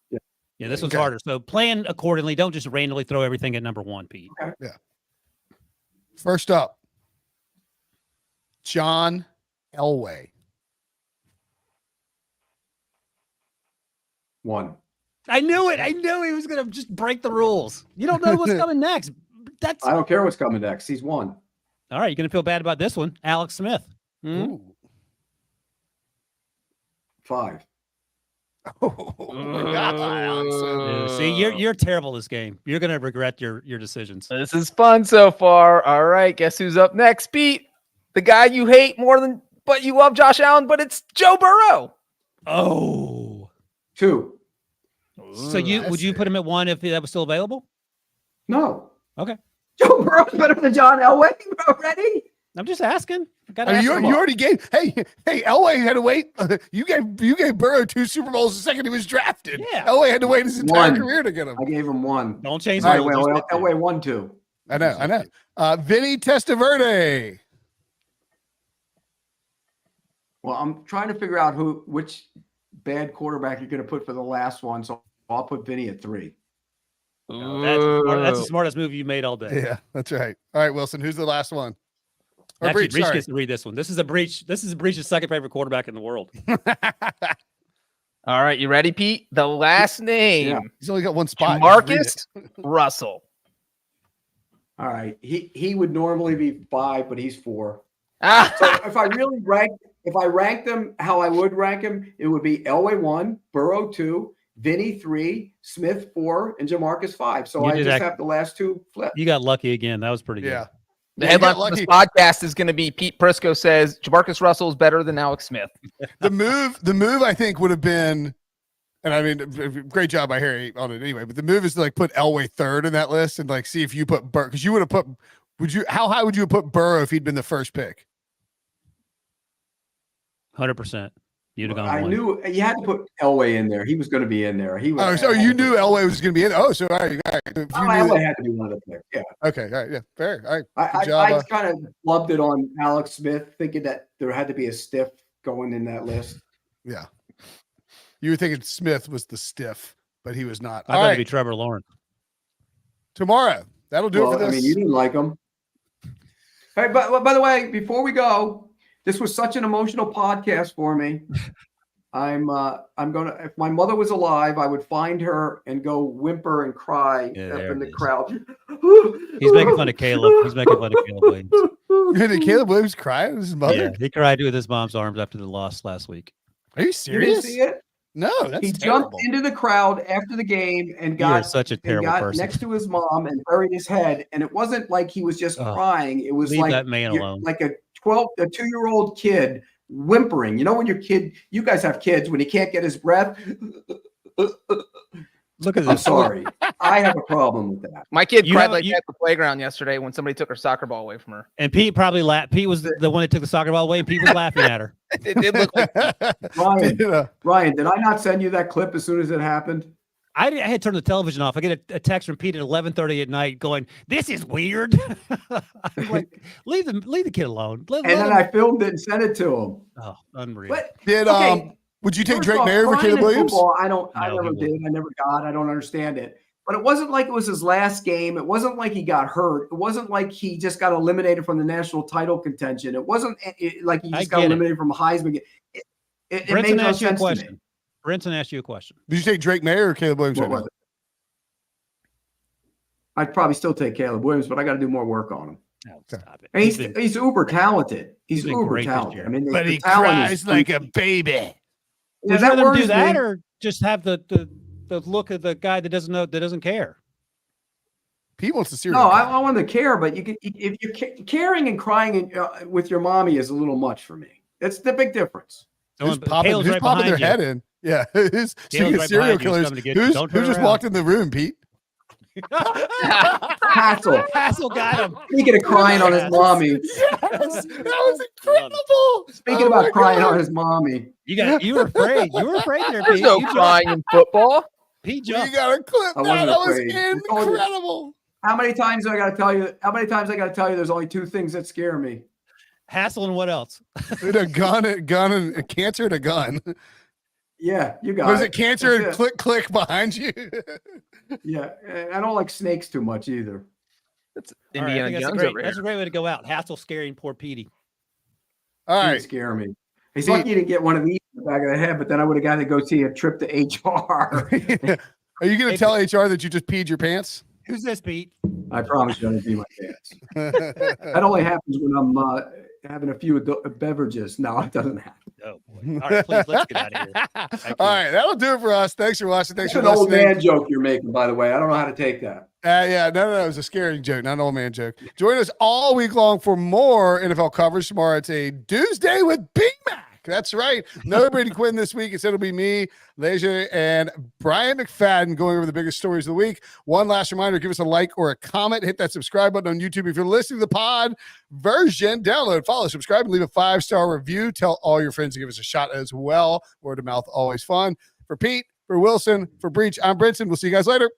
Yeah, this one's harder. So plan accordingly. Don't just randomly throw everything at number 1, Pete. Okay. Yeah. First up, John Elway. 1. I knew it. I knew he was going to just break the rules. You don't know what's coming next. I don't care what's coming next. He's 1. All right, you're going to feel bad about this one. Alex Smith. Ooh. 5. See, you're terrible this game. You're going to regret your decisions. This is fun so far. All right, guess who's up next, Pete? The guy you hate more than, but you love Josh Allen, but it's Joe Burrow. Oh. 2. So would you put him at 1 if that was still available? No. Okay. Joe Burrow's better than John Elway already. I'm just asking. You already gave. Hey, Elway had to wait. You gave Burrow 2 Super Bowls the second he was drafted. Yeah. Elway had to wait his entire career to get him. I gave him 1. Don't change By the the way, rules. Elway won 2. I know. Vinny Testaverde. Well, I'm trying to figure out which bad quarterback you're going to put for the last one, so I'll put Vinny at 3. That's the smartest move you made all day. Yeah, that's right. All right, Wilson, who's the last one? Or Actually, Breech, Breech sorry. gets to read this one. This is a Breech. This is Breech's second favorite quarterback in the world. All right, you ready, Pete? The last name. Yeah. He's only got one spot. Marcus Russell. All right. He would normally be 5, but he's 4. Ah, So if I ranked them how I would rank him, it would be Elway 1, Burrow 2, Vinny 3, Smith 4, and Jamarcus 5. So You I did just act- have the last 2 flip. You got lucky again. That was pretty good. Yeah. the Yeah, you headline got for this lucky. podcast is going to be Pete Prisco says Jamarcus Russell is better than Alex Smith. The move I think would have been, and I mean, great job by Harry on it anyway. But the move is to like put Elway 3rd in that list and like see if you put Burrow, because you would have put. How high would you have put Burrow if he'd been the first pick? 100%. You'd have gone. I one. knew you had to put Elway in there. He was going to be in there. He was. Oh, so you knew Elway was going to be in. Oh, so all right. If you knew Elway had to be one of the picks. Yeah. okay, all right, yeah, fair. All right, good I job. kind of flubbed it on Alex Smith, thinking that there had to be a stiff going in that list. Yeah, you were thinking Smith was the stiff, but he was not. I All thought it'd right, be Trevor Lawrence. tomorrow. That'll do it for this. I mean, you didn't like him. Hey, but by the way, before we go, this was such an emotional podcast for me. I'm gonna. If my mother was alive, I would find her and go whimper and cry Yeah, up there in it the is. crowd. He's making fun of Caleb. He's making fun of Caleb Williams. Did Caleb Williams cry with his mother? Yeah, he cried with his mom's arms after the loss last week. Are you You didn't serious? see it? No, that's He terrible. jumped into the crowd after the game and You are got such a and terrible got person. next to his mom and buried his head. And it wasn't like he was just Ugh. crying. It was Leave like that man alone. like a 2-year-old kid whimpering. You know when you guys have kids when he can't get his breath. Look at I'm this. sorry, I have a problem with that. My kid You cried have- like you- that at the playground yesterday when somebody took her soccer ball away from her. And Pete probably laughed. Pete was the one that took the soccer ball away, and Pete was laughing at her. It did look like Ryan, Yeah. Ryan, did I not send you that clip as soon as it happened? I had turned the television off. I get a text from Pete at 11:30 at night going, "This is weird." I'm like, leave the kid alone. And then I filmed it and sent it to him. Oh, unreal. But Did okay, would you take first Drake off, Mayer over crying Caleb in Williams? football, I No, never he did. I never got. I don't understand it. But it wasn't like it was his last game. It wasn't like he got hurt. It wasn't like he just got eliminated from the national title contention. It wasn't like he I just got get it. eliminated from Heisman. It made Brinson no asked you a sense to me. question. Brinson asked you a question. Did you take Drake Mayer or Caleb Williams? What right was now? it? I'd probably still take Caleb Williams, but I got to do more work on him. No, stop it. And He's been- he's uber talented. He's been uber great this talented. year. I mean, But the he talent cries is like a freaky. baby. Yeah, Would you that rather him do worries that me. or just have the look of the guy that doesn't know, that doesn't care? Pete wants to serial. No, killer. I want to care, but if you're caring and crying with your mommy is a little much for me. It's the big difference. Who's Don't- popping, Caleb's who's right popping their behind head in? Yeah. Who's speaking of right serial behind you. He's killers, coming to get you. who Don't turn just around. walked in the room, Pete? Hassel. Hassel got him. Speaking of crying on his mommy. Yes, that was incredible. Speaking Oh about my crying God. on his mommy. You were afraid. You were afraid there, there's Pete. no You jumped. crying in football. Pete You jumped. got to clip I that. wasn't That was afraid. I told you. incredible. How many times do I got to tell you? How many times I got to tell you? There's only 2 things that scare me. Hassel and what else? Dude, a gun and a cancer and a gun. Yeah, you got Was it. it cancer That's and it. click behind you? Yeah, and I don't like snakes too much either. That's All right, I Indiana think Jones over that's here. a great way to go out. Hassel scaring poor Petey. All Didn't right. scare me. He's See- lucky he didn't get one of these in the back of the head, but then I would have got to go see a trip to HR. Are you going Hey, to tell HR that you just peed your pants? Who's this, Pete? I promise you, I didn't pee my pants. That only happens when I'm having a few beverages. No, it doesn't happen. Oh boy. All right, please let's get out of here. All right, that'll do it for us. Thanks for watching. Thanks That's for an old listening. man joke you're making, by the way. I don't know how to take that. Yeah, no, it was a scaring joke, not an old man joke. Join us all week long for more NFL coverage. Tomorrow it's a Tuesday with Big Mac. That's right. No Brady Quinn this week. Instead, it'll be me, Leisure, and Brian McFadden going over the biggest stories of the week. One last reminder, give us a like or a comment. Hit that subscribe button on YouTube. If you're listening to the pod version, download, follow, subscribe, and leave a 5-star review. Tell all your friends to give us a shot as well. Word of mouth, always fun. For Pete, for Wilson, for Breech, I'm Brinson. We'll see you guys later.